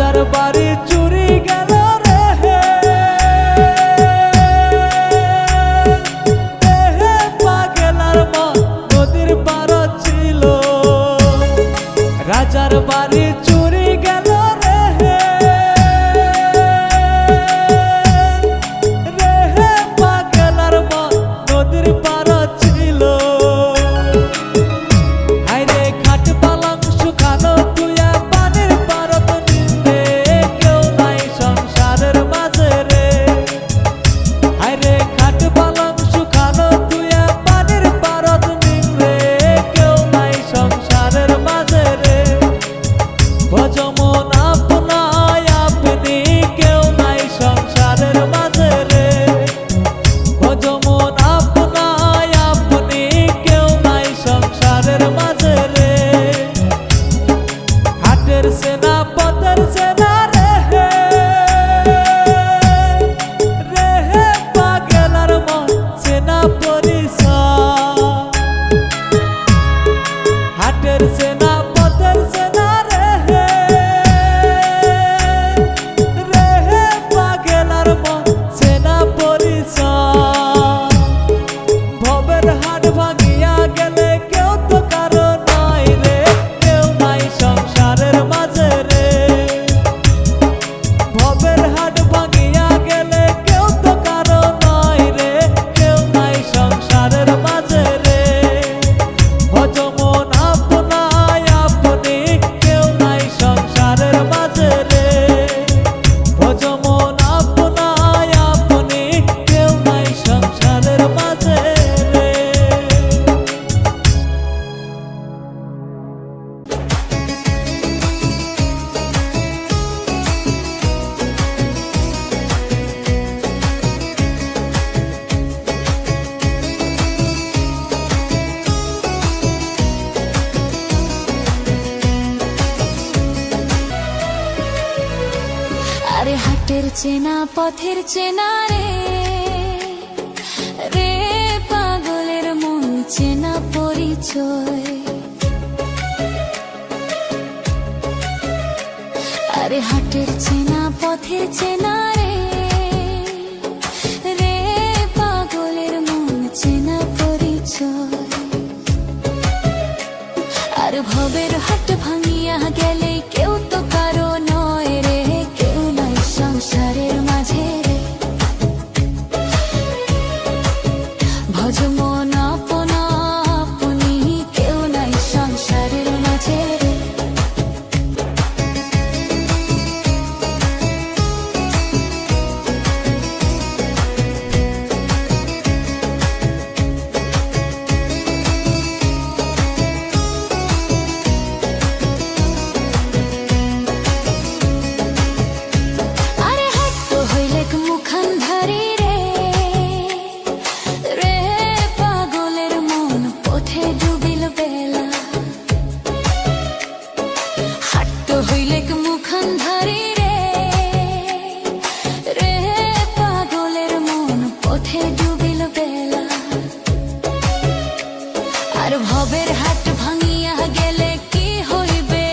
রাজার বাড়ি চুরি গেল রে পাগলার মা নদীর পার ছিল রাজার বাড়ি চুরি গেল রে পাগলার মা নদীর পার ছিল আইরে খাট পালং শুকানো তুইয়া পানির পারত নিন্দে কেউ নাই সংসারের মাঝে রে আইরে খাট পালং শুকানো তুইয়া পানির পারত নিন্দে কেউ নাই সংসারের মাঝে রে ভজমন আপনায় আপনি কেউ নাই সংসারের মাঝে রে ভজমন আপনায় আপনি কেউ নাই সংসারের মাঝে রে হাটের সেনা পথের সেনা রে পাগলার মন সেনা পরিচয় হাটের সেনা পথের সেনা রে পাগলার মন সেনা পরিচয় ভবের হাট ভাঙিয়া গেলে কেউ তো কারো নাই রে কেউ নাই সংসারের মাঝে রে ভবের হাট ভাঙিয়া গেলে কেউ তো কারো নাই রে কেউ নাই সংসারের মাঝে রে ভজমন আপনায় আপনি কেউ নাই সংসারের মাঝে রে ভজমন আপনায় আপনি কেউ নাই সংসারের মাঝে রে আরে হাটের চেনা পথের চেনা রে রে পাগলের মন চেনা পরিচয় আরে হাটের চেনা পথের চেনা রে রে পাগলের মন চেনা পরিচয় আর ভবের হাট ভাঙিয়া গেলে কেউ তো কারো নয় রে কেউ নাই সংসারের মাঝে রে ভজমন আপনা আপনি কেউ নাই সংসারের মাঝে রে আরে হাট তো হইলেক মুখান ধারি রে রে পাগলের মন পথে ডুবিল বেলা হাট তো হইলেক মুখান ধারি রে রে পাগলের মন পথে ডুবিল বেলা আর ভবের হাট ভাঙিয়া গেলে কি হইবে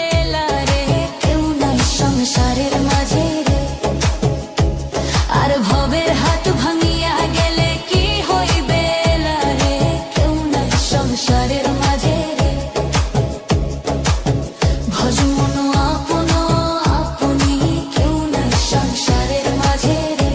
রে কেউ নাই সংসারের মাঝে রে আর ভবের হাট ভাঙিয়া গেলে কি হইবে রে কেউ নাই সংসারের মাঝে রে ভজমন আপনা আপনি কেউ নাই সংসারের মাঝে রে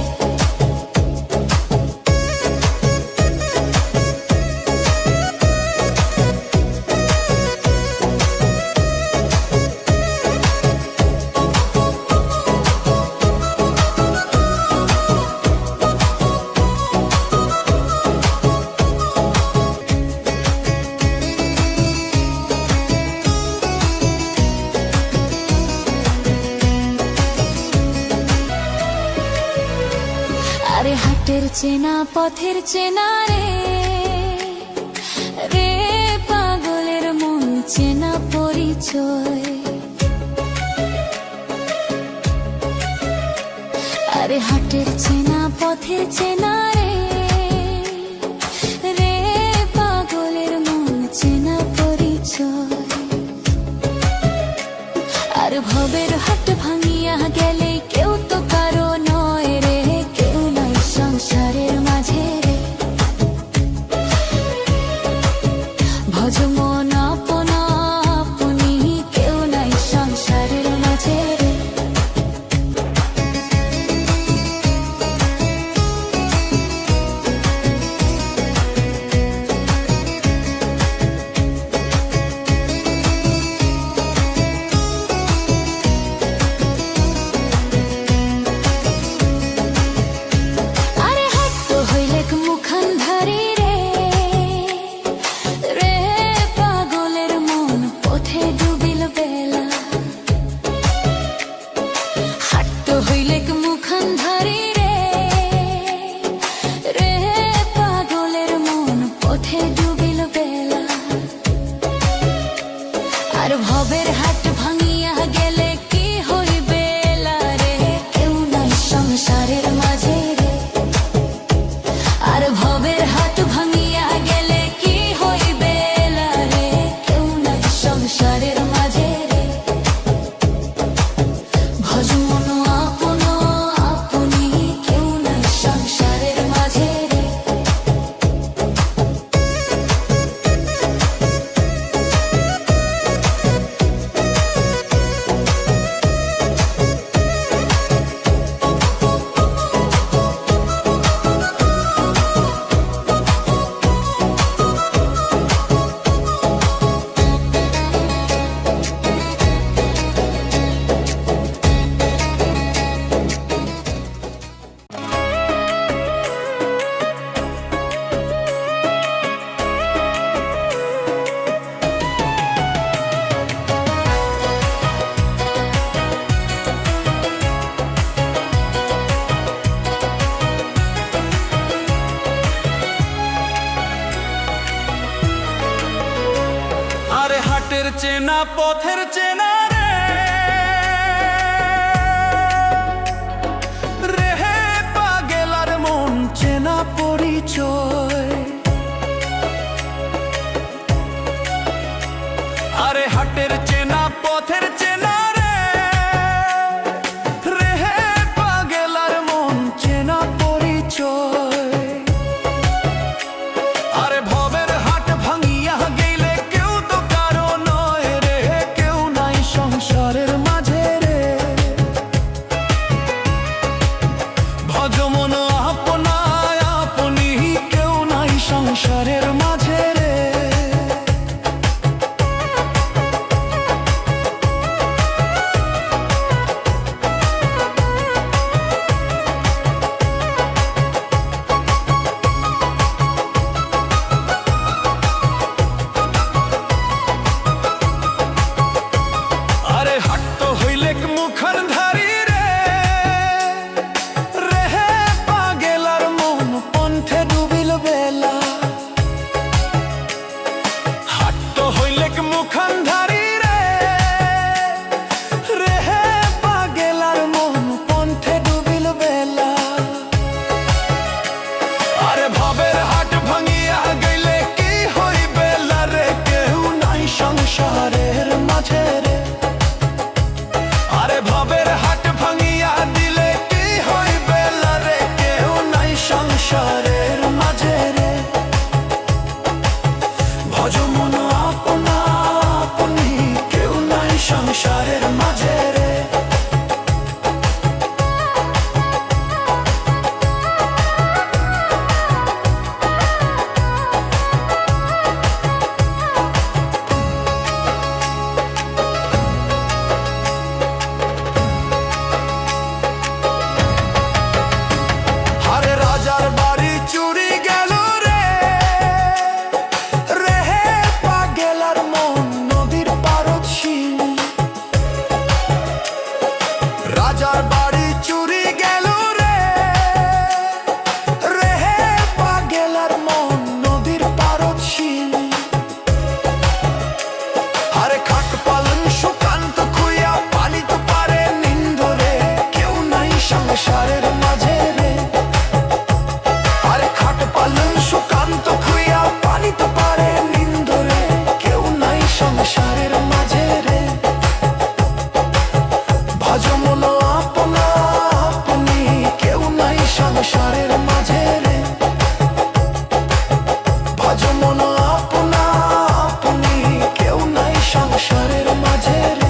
আরে হাটের চেনা পথের চেনা রে রে পাগলের মন চেনা পরিচয় আরে হাটের চেনা পথের চেনা রে রে পাগলের মন চেনা পরিচয় আর ভবের হাট ভাঙিয়া গেলে কেউ তো কারো নয় রে, কেউ নাই সংসারের মাঝে রে। ভজ মন আপনা আপনি, কেউ নাই সংসারের মাঝে রে। আরে হাঁটতে হইলে মুখান ধারি রে, রে পাগলের মন পথে ডুবিল বেলা। হাঁটতে হইলে মুখান ধারি রে, রে পাগলের মন পথে ডুবিল বেলা। আর ভবের হাট ভাঙিয়া গেলে কি হইবে এলা রে, কেউ নাই সংসারের মাঝে রে। আর ভবের হাট ভাঙিয়া গেলে কি হইবে এলা রে, কেউ নাই সংসারের মাঝে রে। ভজ মন আপন আপনি, কেউ নাই সংসারের মাঝে রে। আরে হাটের চেনা পথের চেনা রে, রেহে পাগেলার মন চেনা পরিচয়। আরে হাটের চেনা পথের চেনা রে, রেহে পাগেলার মন চেনা পরিচয়। আরে ভবের হাট ভাঙিয়া গেলে কেউ তো কারো নয় রে, কেউ নাই সংসারের মাঝে রে। ভজ মন আপনা আপনি, কেউ নাই সংসারের মাঝে রে। আরে হাঁটতে হইলে মুখান ধারি রে, রেহে পাগেলার মন পন্থে ডুবিল বেলা। হাঁটতে হইলে মুখান ধারি রে, রেহে পাগেলার মন পন্থে ডুবিল বেলা। আরে ভবের হাট ভাঙিয়া গেলে কি হইবে লা রে, কেউ নাই সংসারের মাঝে রে। আরে ভবের হাট ভাঙিয়া দিলে কি হইবে লা রে, কেউ নাই সংসারের মাঝে রে। ভজ মন আপনা আপনি, কেউ নাই সংসারের মাঝে রে। আরে রাজার বাড়ি চুরি গেল রে, রেহে পাগেলার মন নদীর পারদ শিল। রাজার বাড়ি চুরি গেল রে, রেহে পাগেলার মন নদীর পারদ শিল। আরে খাট পালন সুকান্ত খুইয়া পালিত পারে নিন্দরে, কেউ নাই সংসারের মাঝে রে। আরে খাট পালন সুকান্ত খুইয়া পালিত পারে নিন্দরে, কেউ নাই সংসারের মাঝে রে। ভজ মাঝে রে।